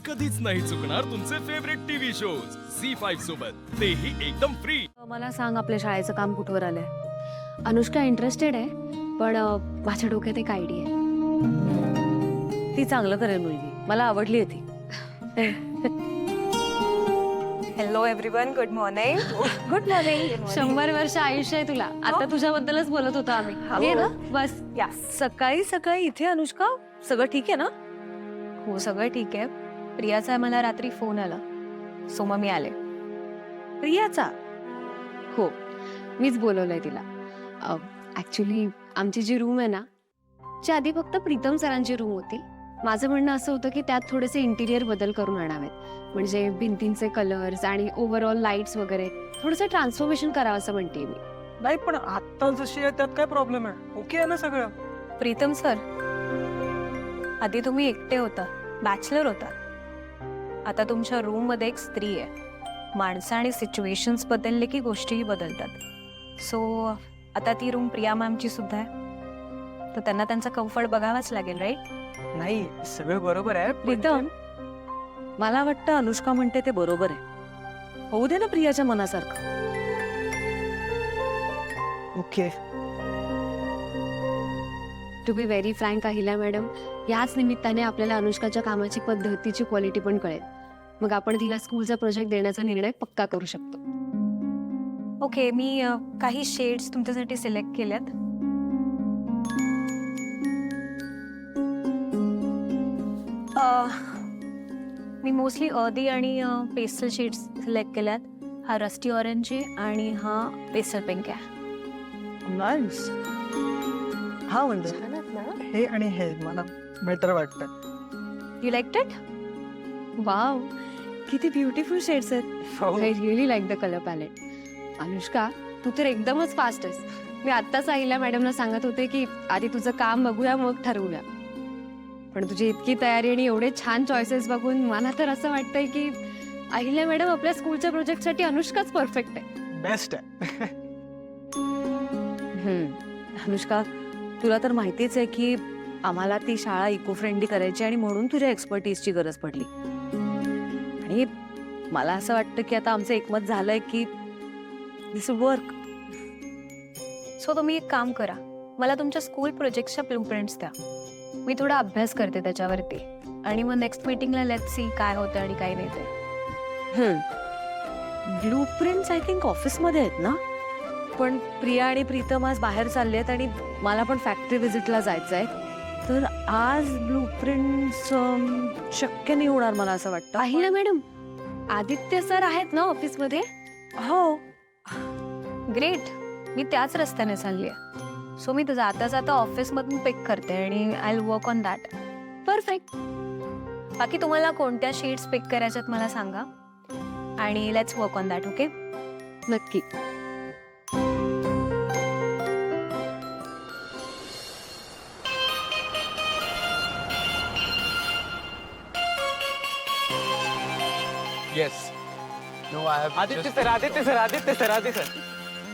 कधीच नाही चुकणार तुमचे फेवरेट टीव्ही शोज झी5 सोबत, तेही एकदम फ्री. मला सांग, आपल्या शाळेचं काम कुठवर आलंय? अनुष्का इंटरेस्टेड आहे, पण माझ्या डोक्यात एक आयडिया आहे. ती चांगलं करेल मुलगी, मला आवडली आहे ती. Hello everyone, good morning. Good morning. 100 वर्ष आयुष्य आहे तुला. आता तुझ्याबद्दलच बोलत होतो आम्ही. ये ना बस. या सकाळी सकाळी इथे अनुष्का, सगळं ठीक आहे ना? हो, सगळं ठीक आहे. प्रियाचा मला रात्री फोन आला, सो मग मी आले. प्रियाचा? हो, मीच बोलवलंय तिला. ऍक्च्युली आमची जी रूम आहे ना, च्या आधी फक्त प्रीतम सरांची रूम होती. माझं म्हणणं असं होतं की त्यात थोडेसे इंटिरियर बदल करून आणावेत, म्हणजे भिंतींचे कलर्स आणि ओव्हरऑल लाईट्स वगैरे थोडंसं ट्रान्सफॉर्मेशन करावं असं म्हणते मी. नाही, पण आता जशी आहे त्यात काय प्रॉब्लेम आहे? ओके आहे ना सगळं? प्रीतम सर, आधी तुम्ही एकटे होता, बॅचलर होता. आता तुमच्या रूम मध्ये एक स्त्री आहे. माणसं आणि सिच्युएशन्स बदलले की गोष्टीही बदलतात. सो आता ती रूम प्रिया मॅमची सुद्धा आहे, तर त्यांना त्यांचा कम्फर्ट बघावाच लागेल, राईट? नाही, सगळं बरोबर आहे. प्रीतम, मला वाटतं अनुष्का म्हणते ते बरोबर आहे. होऊ दे ना प्रियाच्या मनासारखं. Okay. To be very frank Ahilya madam, याच निमित्ताने आपल्याला अनुष्काच्या कामाची पद्धत, तिची क्वालिटी पण कळेल. मग आपण तिला स्कूलचा प्रोजेक्ट देण्याचा निर्णय पक्का करू शकतो. ओके, मी काही शेड्स तुमच्यासाठी सिलेक्ट केल्यात. मी मोस्टली अर्दी आणि पेस्टल शेड्स सिलेक्ट केल्यात. हा रस्टी ऑरेंज आहे आणि हा पेस्टल पिंक आहे. नाईस. हा म्हणजे हे आणि हे मला बेटर वाटतं. You like it? वाव, किती ब्युटिफुल शेड्स आहेत. I really like the colour palette. Anushka, तू तर एकदमच फास्ट आहेस. मी आत्ताच अहिल्या मॅडमला सांगत होते की आधी तुझं काम बघूया, मग ठरवूया. पण तुझी इतकी तयारी आणि एवढे छान चॉईसेस बघून मला तर असं वाटतंय की अहिल्या मॅडम आपल्या स्कूलच्या प्रोजेक्टसाठी अनुष्काच परफेक्ट आहे. बेस्ट आहे. अनुष्का, तुला तर माहितीच आहे की आम्हाला ती शाळा इको फ्रेंडली करायची आणि म्हणून तुझ्या एक्सपर्टीजची गरज पडली. आणि मला असं वाटतं की आता आमचं एकमत झालंय की दिस वर्क. सो तुम्ही एक काम करा, मला तुमच्या स्कूल प्रोजेक्टच्या ब्लूप्रिंट्स द्या. मी थोडा अभ्यास करते त्याच्यावरती, आणि मग नेक्स्ट मीटिंगला लेट्स सी काय होतं आणि काय नाही ते. ब्लू प्रिंट्स आय थिंक ऑफिसमध्ये आहेत ना? पण प्रिया आणि प्रीतम आज बाहेर चालले आहेत आणि मला पण फॅक्टरी व्हिजिटला जायचं आहे, तर आज ब्लू प्रिंट्स शक्य नाही होणार मला असं वाटतं. अहिल्या मॅडम, आदित्य सर आहेत ना ऑफिसमध्ये? हो. ग्रेट, मी त्याच रस्त्याने चालली आहे. सो मी जाता जाता ऑफिसमधून पिक करते आणि I will work on that. Perfect. बाकी तुम्हाला कोणत्या शीट्स पिक करायच्यात मला सांगा, आणि let's work on that. Okay? नक्की. Yes. No, I have Aditya just- sir,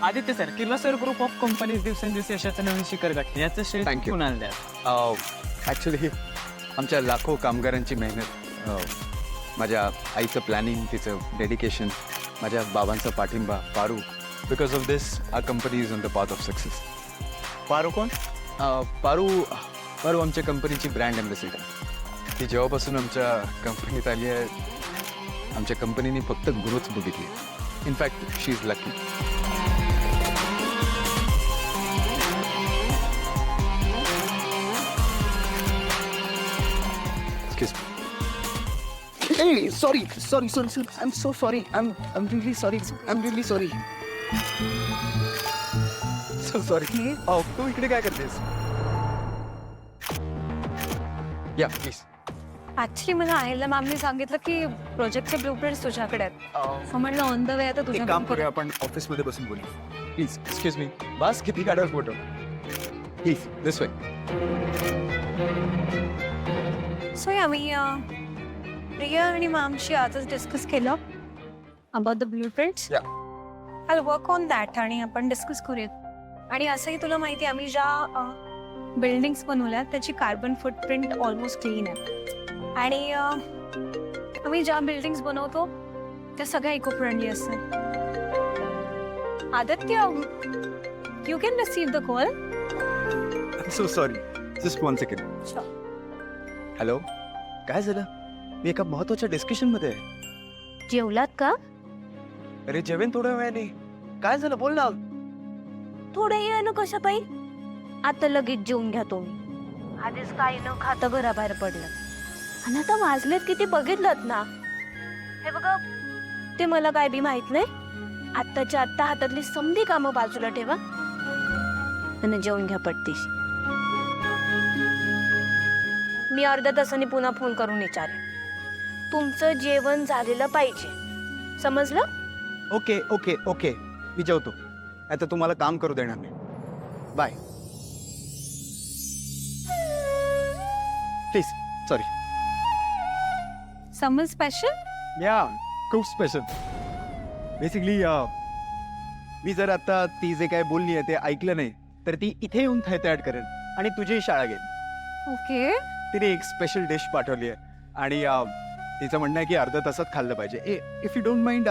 Aditya sir, Kirloskar group of companies दिवसेंदिवस यशाचं नवीन शिखर गाठते. याचं श्रेय Thank you. कुणाला द्या? ॲक्च्युली आमच्या लाखो कामगारांची मेहनत, माझ्या आईचं प्लॅनिंग, तिचं डेडिकेशन, माझ्या बाबांचा पाठिंबा, Paru. Because of this our company is on the path of success. Paru कोण? पारू आमच्या कंपनीची ब्रँड ॲम्बॅसिडर. ती जेव्हापासून आमच्या कंपनीत आली आहे, आमच्या कंपनीने फक्त ग्रोथ बघितली. In fact she is lucky. Excuse me. Hey, sorry. I'm so sorry. I'm really sorry. So sorry. तू इकडे काय करतेस? या प्लीज. ऍक्च्युली मला अहिल्या मॅमने सांगितलं की प्रोजेक्टचे ब्लूप्रिंट्स तुझ्याकडे आहेत. सो म्हटलं ऑन द वे आता एक काम तुझ्याकडे. करूया, आपण ऑफिसमध्ये बसून बोलू. Please excuse me. बस किती काढाल photo? Please this way. So या मी प्रिया आणि मॅमशी आजच डिस्कस केलं about the blueprints. Yeah. I work on that आणि आपण डिस्कस करूयात. आणि असंही तुला माहिती आहे, आम्ही ज्या बिल्डिंग्स बनवल्या त्याची कार्बन फुटप्रिंट ऑलमोस्ट क्लीन आहे. आणि आम्ही ज्या बिल्डिंग्स बनवतो त्या सगळ्या इको फ्रेंडली असतात. Aditya, you can receive the call. So sorry, just 1 second. Hello, काय झालं? मी एका महत्वाच्या डिस्कशन मध्ये आहे. जेवलात का? अरे जेवेन थोड्या वेळाने. काय झालं, बोल ना. थोडं येणं कशा पाहिजे? आता लगेच जेवून घ्या तुम्ही. आधीच काही न खाता घराबाहेर पडलं आणि आता वाजलेत किती बघितलं ना. हे बघा, ते मला काय बी माहित नाही. आत्ताच्या आत्ता हातातली समधी कामं बाजूला ठेवा आणि जेवून घ्या पटतीस. मी अर्ध्या तासाने पुन्हा फोन करून विचारेन. तुमचं जेवण झालेलं पाहिजे, समजलं? ओके ओके ओके, मी जेवतो. आता तुम्हाला काम करू देणार नाही. Bye. Please, sorry. Summer special. Yeah, खूप स्पेशल. बेसिकली मी जर आता ती जे काय बोलली आहे ते ऐकलं नाही तर ती इथे येऊन थैतयाट करेल आणि तुझी शाळा घेईल. ओके. तिने एक स्पेशल डिश पाठवली आहे आणि तिचं म्हणणं आहे की अर्ध्या तासात खाल्लं पाहिजे. इफ यू डोंट माइंड,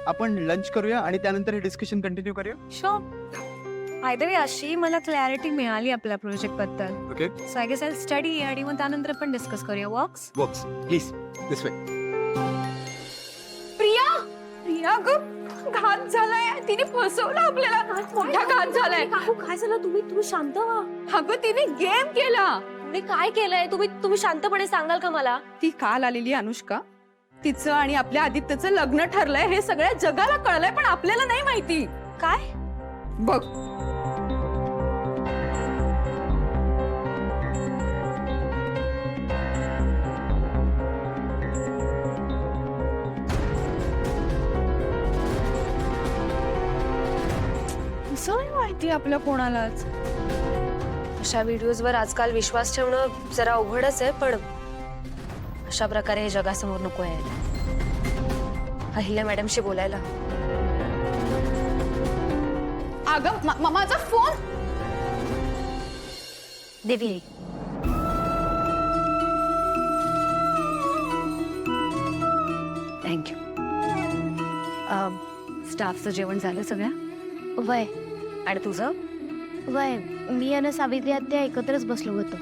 आपण लंच करूया आणि त्यानंतर हे डिस्कशन कंटिन्यू करूया. शुअर. आय द वे अशी मला क्लॅरिटी मिळाली आपल्या प्रोजेक्ट बद्दल. Okay, so I guess I study आणि मग त्यानंतर आपण डिस्कस करूया. Works. Works. Please, this way. Priya ग, घात झालाय. तिने फसवलं आपल्याला. मोठा घात झालाय. काय झालं? तुम्ही शांत व्हा. अगं तिने गेम केला. मी काय केलंय? तुम्ही शांतपणे सांगाल का मला? ती काल आलेली अनुष्का, तिचं आणि आपल्या आदित्यचं लग्न ठरलंय हे सगळ्या जगाला कळलंय, पण आपल्याला नाही माहिती. काय? बघ, असं नाही माहिती आपल्या कोणालाच. अशा व्हिडिओजवर आजकाल विश्वास ठेवणं जरा अवघडच आहे, पण अशा प्रकारे हे जगासमोर नको आहे. अहिल्या मॅडमशी बोलायला. अगं माझा फोन. देवी, थँक्यू. स्टाफचं जेवण झालं सगळ्या? वय आणि तुझं? वय मी आणि सावित्री आत्या एकत्रच बसलो होतो.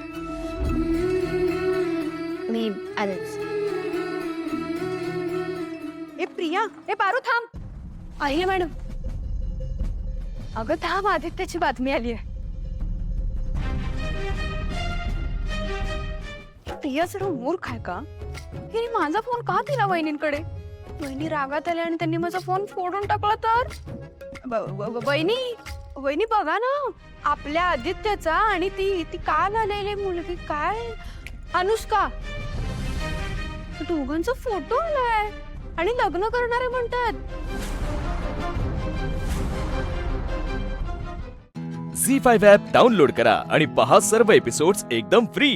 मी आलेच. ए प्रिया, ए पारू थांब. आहे मॅडम. अगं थांब, आदित्याची बातमी आली आहे. प्रिया सर्व मूर्ख आहे का? हिने माझा फोन का दिला वहिनींकडे? वहिनी रागात आल्या आणि त्यांनी माझा फोन फोडून टाकला तर? वहिनी बघा ना, आपल्या आदित्यचा आणि ती काल आलेली मुलगी काय अनुष्का, दोघांचा फोटो आलाय आणि लग्न करणारे म्हणतात. झी 5 ॲप डाउनलोड करा आणि पहा सर्व एपिसोड्स एकदम फ्री.